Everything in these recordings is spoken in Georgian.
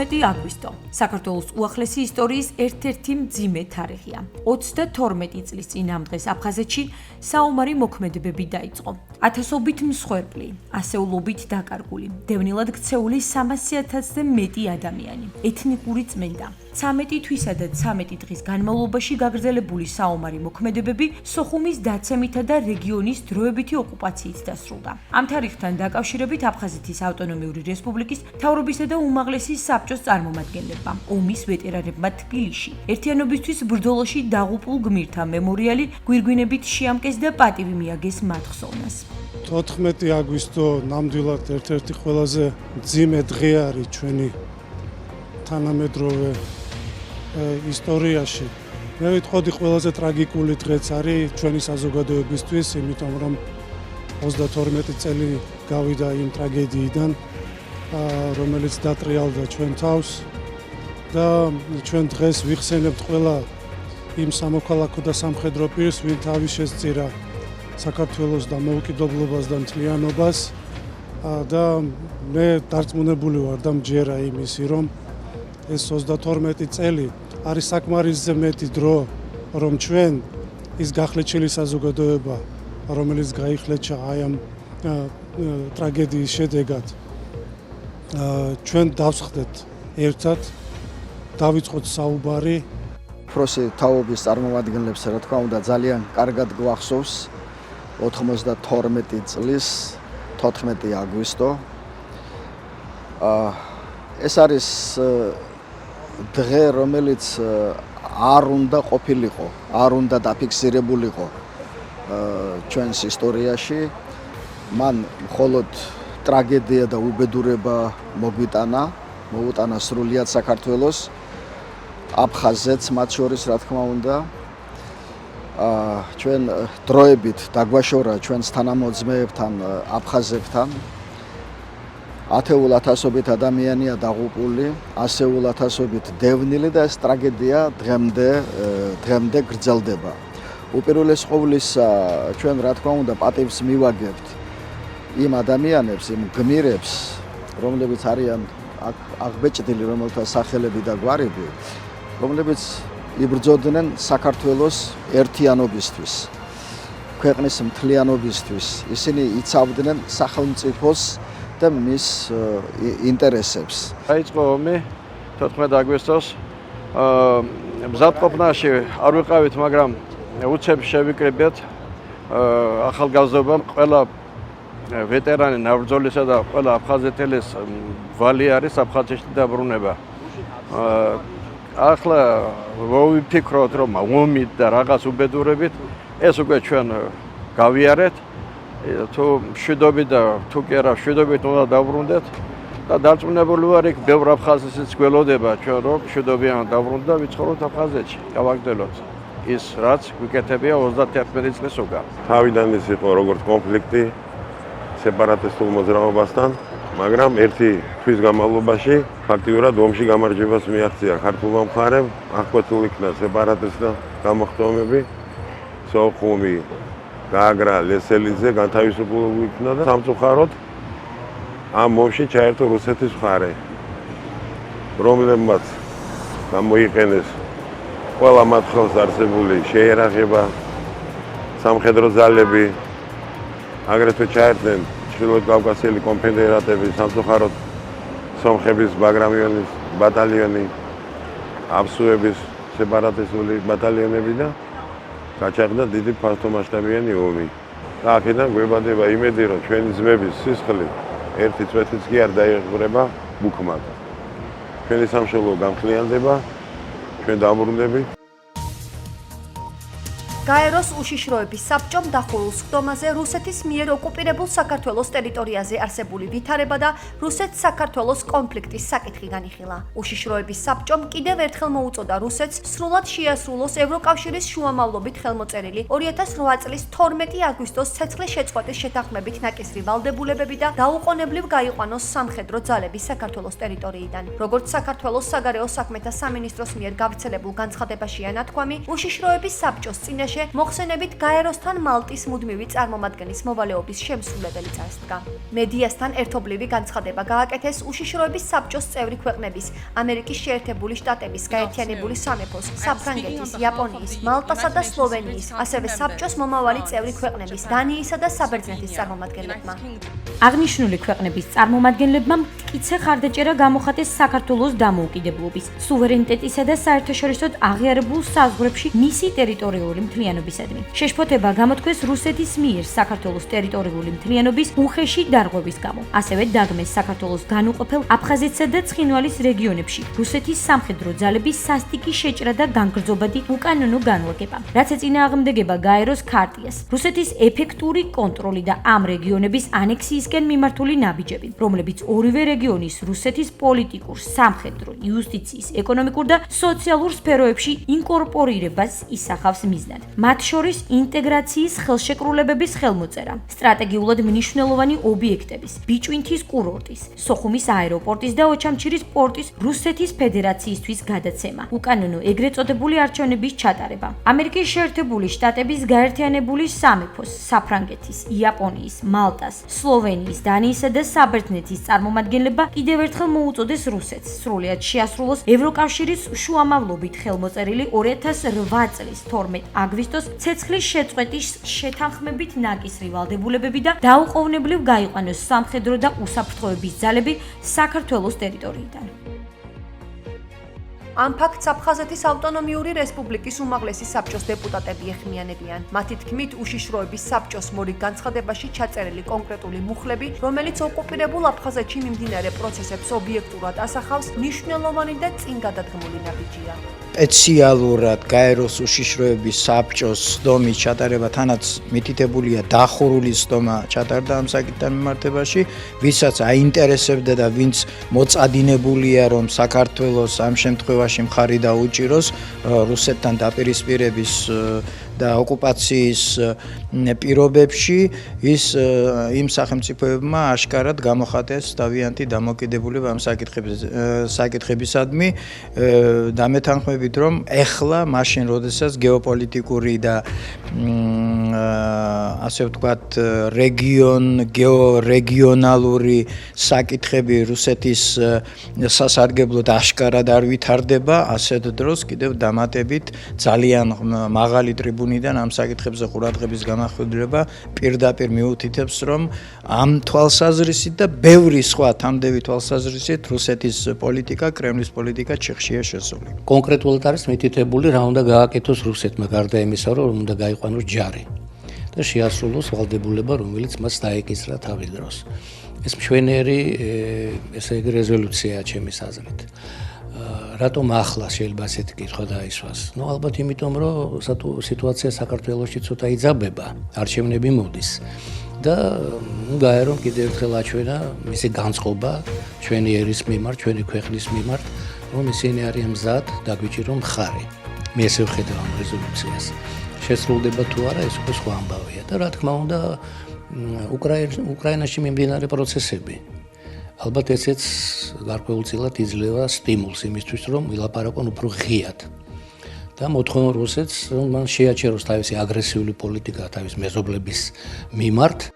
14 აგვისტო. საქართველოს უახლესი ისტორიის ერთ-ერთი მძიმე თარიღია. 32 წლის წინამ დღეს აფხაზეთში საომარი მოქმედებები დაიწყო. ათასობით მსხვერპლი, ასეულობით დაკარგული, დევნილად ქცეული 300,000-ზე მეტი ადამიანი, ეთნიკური წმენდა. 13 თვისა და 13 დღის განმავლობაში გაგრძელებული საომარი მოქმედებები სოხუმის დაცემითა და რეგიონის დროებითი ოკუპაციით დასრულდა. ამ თარიღთან დაკავშირებით აფხაზეთის ავტონომიური რესპუბლიკის მთავრობისა და უმაღლესი საბჭოს წარმომადგენლებმა, ომის ვეტერანებმა თბილისში ერთიანობისთვის ბრძოლაში დაღუპულ გმირთა მემორიალი გვირგვინებით შეამკეს და პატივი მიაგეს მათ ხსოვნას. 14 აგვისტო ნამდვილად ერთ-ერთი ყველაზე მძიმე დღე არის ჩვენი თანამედროვე ისტორიაში. მე ვიტყოდი ყველაზე ტრაგიკული დღეც არის ჩვენი საზოგადოებისთვის, იმიტომ რომ 32 წელი გავიდა იმ ტრაგედიიდან, რომელიც დატრიალდა ჩვენ თავს და ჩვენ დღეს ვიხსენებთ ყველა იმ სამოქალაქო და სამხედრო პირს, ვინ თავის შესწირა საქართველოს და მოუკიდებლობას და მთლიანობას და მე დარწმუნებული ვარ და მჯერა იმისი, რომ ეს 32 წელი არის საკმარისზე მეტი დრო, რომ ჩვენ ის გახლეჩილი საზოგადოება, რომელიც გაიხლეჩა აი ამ ტრაგედიის შედეგად, ჩვენ დავსხდეთ ერთად, დავიწყოთ საუბარი. უფროსი თაობის წარმომადგენლებს, რა თქმა უნდა, ძალიან კარგად გვახსოვს 92 წლის 14 აგვისტო. ეს არის დღე, რომელიც არ უნდა ყოფილიყო, არ უნდა დაფიქსირებულიყო ჩვენს ისტორიაში. მან მხოლოდ ტრაგედია და უბედურება მოუტანა სრულიად საქართველოს, აფხაზეთს მათ შორის, რა თქმა უნდა. ჩვენ დროებით დაგვაშორა ჩვენს თანამოძმეებთან, აფხაზებთან. ათეულ ათასობით ადამიანია დაღუპული, ასეულ ათასობით დევნილი და ეს ტრაგედია დღემდე გრძელდება. უპირველეს ყოვლისა, ჩვენ რა თქმა უნდა პატივს მივაგებთ იმ ადამიანებს, იმ გმირებს, რომლებიც არიან აღბეჭდილი, რომელთა სახელები და გვარები, რომლებიც იბრძოდნენ საქართველოს ერთიანობისთვის, ქვეყნის მთლიანობისთვის. ისინი იცავდნენ სახელმწიფოს და მის ინტერესებს. დაიწყო ომი 14 აგვისტოს. მზადყოფნაში არ ვიყავით, მაგრამ უცებ შევიკრიბეთ ახალგაზრდობამ. ყველა ვეტერანი ნაბრძოლისა და ყველა აფხაზეთელის ვალი არის აფხაზეთში დაბრუნება. ახლა ვიფიქროთ, რომ ომით და რაღაც უბედურებით ეს უკვე ჩვენ გავიარეთ. თუ მშვიდობით და თუ კი არა მშვიდობით უნდა დაბრუნდეთ და დარწმუნებული ვარ, იქ ბევრ აფხაზეთს გველოდება ჩვენ, რომ მშვიდობიან დაბრუნდეთ და ვიცხოვროთ აფხაზეთში, გავაგრძელოთ ის, რაც გვიკეთებია 31 წლის უკან. თავიდან ის იყო როგორც კონფლიქტი სეპარატისტულ მოძრაობასთან, მაგრამ ერთი თვის განმავლობაში ფაქტიურად ომში გამარჯვებას მიაღწია ქართულმა მხარემ, აღკვეთილ იქნა სეპარატისტთა გამოხდომები, სოხუმი, გაგრა, ლესელიძე განთავისუფლებული იქნა და სამწუხაროდ ამ ომში ჩაერთო რუსეთის მხარე, რომლებმაც გამოიყენეს ყველა მათ ხელს არსებული შეიარაღება, სამხედრო ძალები, აგრეთვე ჩაერთნენ ჩრდილოეთ კავკასიელი კონფედერატები, სამწუხაროდ სომხების ბაგრამიონის ბატალიონი, აბსუების სეპარატისტული ბატალიონები და გაჩაღდა დიდი ფართომასშტაბიანი ომი. და აქედან გვებადება იმედი, რომ ჩვენი ძმების სისხლი ერთი წვეთიც კი არ დაიღვრება ბუქმად. ჩვენი სამშობლო გამხლიანდება, ჩვენ დავბრუნდებით. გაეროს უშიშროების საბჭომ დახურულ სხდომაზე რუსეთის მიერ ოკუპირებულ საქართველოს ტერიტორიაზე არსებული ვითარება და რუსეთ-საქართველოს კონფლიქტის საკითხი განიხილა. უშიშროების საბჭომ კიდევ ერთხელ მოუწოდა რუსეთს სრულად შეასრულოს ევროკავშირის შუამავლობით ხელმოწერილი 2008 წლის 12 აგვისტოს ცეცხლის შეწყვეტის შეთანხმებით ნაკისრი ვალდებულებები და დაუყოვნებლივ გაიყვანოს სამხედრო ძალები საქართველოს ტერიტორიიდან. როგორც საქართველოს საგარეო საქმეთა სამინისტროს მიერ გავრცელებულ განცხადებაშია ნათქვამი, უშიშროების საბჭოს წინაშე მოთამაშე მოხსენებით გაეროსთან მალტის მუდმივი წარმომადგენლის მოვალეობის შემსრულებელი წარსდგა. მედიასთან ერთობლივი განცხადება გააკეთეს უშიშროების საბჭოს წევრი ქვეყნების, ამერიკის შეერთებული შტატების, გაერთიანებული სამეფოს, საფრანგეთის, იაპონიის, მალტასა და სლოვენიის, ასევე საბჭოს მომავალი წევრი ქვეყნების, დანიისა და საბერძნეთის წარმომადგენლებმა. აღნიშნული ქვეყნების წარმომადგენლებმა მტკიცე ხარდაჭერა გამოხატეს საქართველოს დამოუკიდებლობის, სუვერენიტეტისა და საერთაშორისოდ აღიარებულ საზღვრებში მისი ტერიტორიული მთლიანობისადმი. შეშფოთება გამოთქვეს რუსეთის მიერ საქართველოს ტერიტორიული მთლიანობის უხეში დარღვევის გამო. ასევე დაგმეს საქართველოს განუყოფელ აფხაზეთსა და ცხინვალის რეგიონებში რუსეთის სამხედრო ძალების სასტიკი შეჭრა და განგრძობადი უკანონო განლაგება, რაც ეწინააღმდეგება გაეროს ქარტიას, რუსეთის ეფექტური კონტროლი და ამ რეგიონების ანექსიისკენ მიმართული ნაბიჯები, რომლებიც ორივე რეგიონის რუსეთის პოლიტიკურ, სამხედრო, იუსტიციის, ეკონომიკურ და სოციალურ სფეროებში ინკორპორირებას ისახავს მიზნად. მათ შორის ინტეგრაციის ხელშეკრულებების ხელმოწერა, სტრატეგიულად მნიშვნელოვანი ობიექტების, ბიჭვინთის კურორტის, სოხუმის აეროპორტის და ოჩამჩირის პორტის რუსეთის ფედერაციისთვის გადაცემა, უკანონო ეგრეთ წოდებული არჩევნების ჩატარება, ამერიკის შეერთებული შტატების გაერთიანებული სამეფოს, საფრანგეთის, იაპონიის, მალტას, სლოვენიის, დანიისა და საბერძნეთის წარმომადგენლებმა კიდევ ერთხელ მოუწოდეს რუსეთს სრულად შეასრულოს ევროკავშირის შუამავლობით ხელმოწერილი 2008 წლის 12 აგვისტოს ცეცხლის შეწყვეტის შეთანხმებით ნაკისრი ვალდებულებები და დაუყოვნებლივ გაიყვანოს სამხედრო და უსაფრთხოების ძალები საქართველოს ტერიტორიიდან. ამ ფაქტს აფხაზეთის ავტონომიური რესპუბლიკის უმაღლესი საბჭოს დეპუტატები ეხმიანებიან. მათი თქმით, უშიშროების საბჭოს მორიგ განცხადებაში ჩაწერილი კონკრეტული მუხლები, რომელიც ოკუპირებულ აფხაზეთში მიმდინარე პროცესებს ობიექტურად ასახავს, მნიშვნელოვანი და წინ გადადგმული ნაბიჯია. სპეციალურად გაეროს უშიშროების საბჭოს სდომის ჩატარება თანაც მითითებულია დახურული სდომა ჩატარდა ამ საკითხთან მიმართებაში, ვისაც აინტერესებდა და ვინც მოწადინებულია, რომ საქართველოს ამ შემთხვევაში მხარი დაუჭიროს რუსეთთან დაპირისპირების და ოკუპაციის პირობებში, ის იმ სახელმწიფოებმა აშკარად გამოხატეს თავიანთი დამოკიდებულება ამ საკითხებისადმი, დამეთანხმებით, რომ ეხლა მაშინ, როდესაც გეოპოლიტიკური და ასე ვთქვათ, გეორეგიონალური საკითხები რუსეთის სასარგებლოდ აშკარად არ ვითარდება, ასეთ დროს კიდევ დამატებით ძალიან მაღალი ტრიბუნიდან ამ საკითხებზე ყურადღების გამახვილება პირდაპირ მიუთითებს, რომ ამ თვალსაზრისით და ბევრი სხვა თამდევი თვალსაზრისით რუსეთის პოლიტიკა, კრემლის პოლიტიკა ჩიხშია შესული. კონკრეტულად არის მითითებული, რა უნდა გააკეთოს რუსეთმა გარდა იმისა, რომ უნდა გაიყვანოს ჯარი და შეასრულოს ვალდებულება, რომელიც მას დაეკისრა თავის დროს. ეს მშვენიერი ესე იგი რეზოლუციაა ჩემის აზრით. რატომ ახლა შეიძლება ასეთი კითხვა დაისვას? ალბათ იმიტომ, რომ სიტუაცია საქართველოში ცოტა იძაბება, არჩევნები მოდის და გაერომ კიდევ ერთხელ აჩვენა მისი განწყობა ჩვენი ერის მიმართ, ჩვენი ქვეყნის მიმართ, რომ ისინი არიან მზად დაგვიჭირონ მხარი. მე ესე ვხედავ ამ რეზოლუციას. შესრულდება თუ არა, ეს უკვე სხვა ამბავია და რა თქმა უნდა, უკრაინაში მიმდინარე პროცესები ალბათ ესეც გარკვეულწილად იძლევა სტიმულს იმისთვის, რომ ვილაპარაკონ უფრო ღიად და მოთხოვონ რუსეთს, რომ მან შეაჩეროს თავისი აგრესიული პოლიტიკა თავის მეზობლების მიმართ.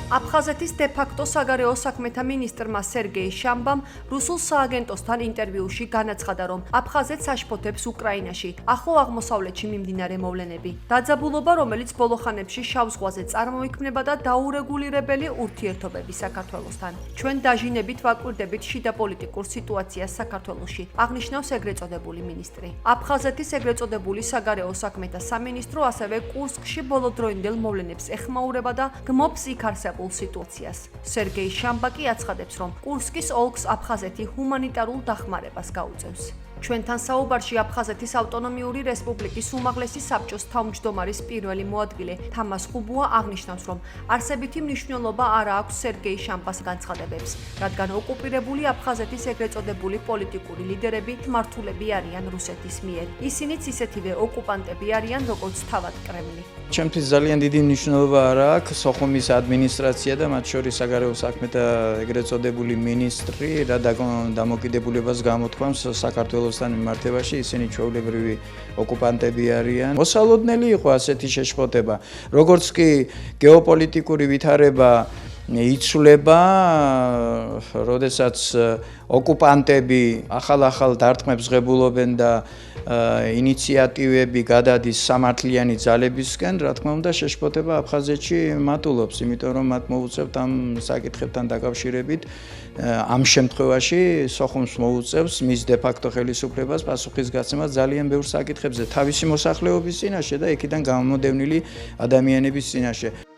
აფხაზეთის დე-ფაქტო საგარეო საქმეთა მინისტრმა სერგეი შამბამ რუსულ სააგენტოსთან ინტერვიუში განაცხადა, რომ აფხაზეთს აშფოთებს უკრაინაში ახლო აღმოსავლეთში მიმდინარე მოვლენები. დაძაბულობა, რომელიც ბოლო ხანებში შავ ზღვაზე წარმოიქმნება და დაურეგულირებელი ურთიერთობები საქართველოსთან. ჩვენ დაჟინებით ვაკვირდებით შიდა პოლიტიკურ სიტუაციას საქართველოში, აღნიშნავს ეგრეთ წოდებული მინისტრი. აფხაზეთის ეგრეთ წოდებული საგარეო საქმეთა სამინისტრო ასევე კურსკში ბოლოდროინდელ მოვლენებს ეხმაურება და გმობს იქ არსებულ სიტუაციას. სერგეი შამბაკი აცხადებს, რომ კურსკის ოლქს აფხაზეთი ჰუმანიტარულ დახმარებას გაუწევს. ჩვენთან საუბარში აფხაზეთის ავტონომიური რესპუბლიკის უმაღლესი საბჭოს თავმჯდომარის პირველი მოადგილე თამას ხუბუა აღნიშნავს, რომ არსებითი მნიშვნელობა არ აქვს სერგეი შამპას განცხადებებს, რადგან ოკუპირებული აფხაზეთის ეგრეთ წოდებული პოლიტიკური ლიდერები მართულები არიან რუსეთის მიერ. ისინიც ისეთივე ოკუპანტები არიან, როგორც თავად კრემლი. ჩემთვის ძალიან დიდი მნიშვნელობა არ აქვს სოხუმის ადმინისტრაცია და მათ შორის საგარეო საქმეთა ეგრეთ წოდებული მინისტრი რა დამოკიდებულებას გამოთქვამს საქართველოსთან მიმართებაში, ისინი ჩვეულებრივი ოკუპანტები არიან. მოსალოდნელი იყო ასეთი შეშფოთება, როგორც კი გეოპოლიტიკური ვითარება იცვლება, როდესაც ოკუპანტები ახალ დარტყმებს ღებულობენ და ინიციატივები გადადის სამართლიანი ძალებისკენ, რა თქმა უნდა, შეშფოთება აფხაზეთში მატულობს, იმიტომ რომ მათ მოუწევთ ამ საკითხებთან დაკავშირებით ამ შემთხვევაში სოხუმს მოუწევს მის დე-ფაქტო ხელისუფლებას პასუხისგაცემა ძალიან ბევრ საკითხებზე, თავისი მოსახლეობის წინაშე და იქიდან გამომდევნილი ადამიანების წინაშე.